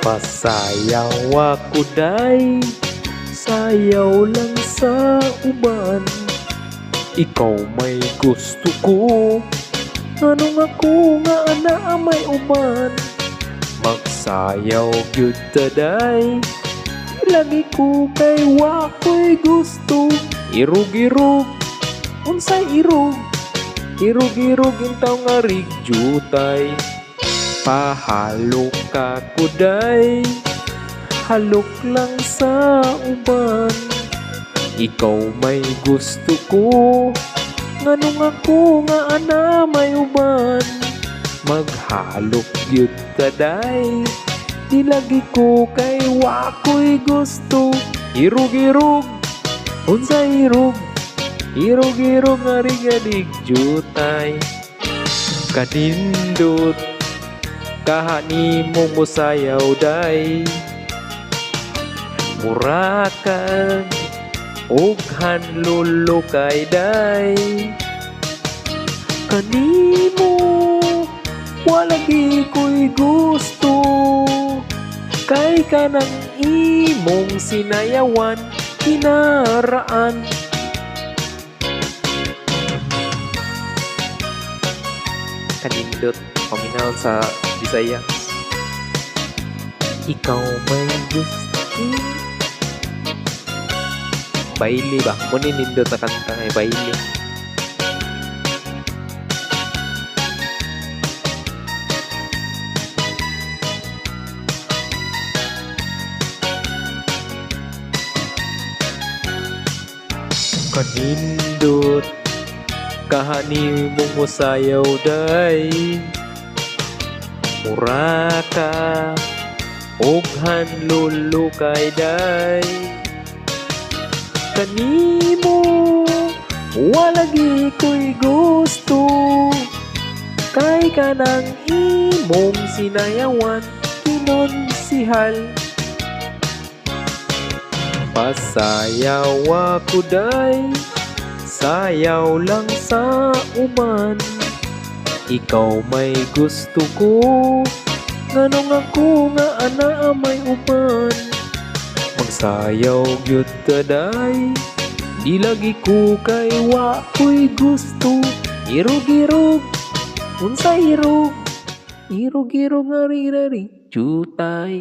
Pasayawa ko day, sayaw lang sa uban. Ikaw may gusto ko, anong ako nga ana may uban. Magsayaw gyud ta day, lagi ko kay wako'y gusto. Irug-irug, unsay irug? Irug-irug intaw nga rigjutay. Pahalok ka ko day, halok lang sa uban. Ikaw may gusto ko, nganong ako nga ana may uban. Maghalok gyud ta day, di lagi ko kay wako'y gusto. Irug-irug, unsay irug? Irug-irug nga rigjutay. Kanindot kahani mo musayaw day, murakan og hanlulukay day. Kanimo walagi ko'y gusto, kay kanang imong sinayawan kinaraan. Kanindot paminaw sa Visayas. Ikaw may gusto. Baile ba? Muna nindot na kanta ay baile. Kanindot kahani mong musayaw day, muraka og hanlulukay day. Kanimo walagi ko'y gusto, kay kanang imong sinayawan kinonsihal. Pasayawa ko day, sayaw lang sa uban. Ikaw may gusto ko, nganong ako nga ana may uban. Magsayaw gyud ta day, di lagi ko kay wako'y gusto. Irug-irug, unsay irug? Irug-irug nga rigjutay.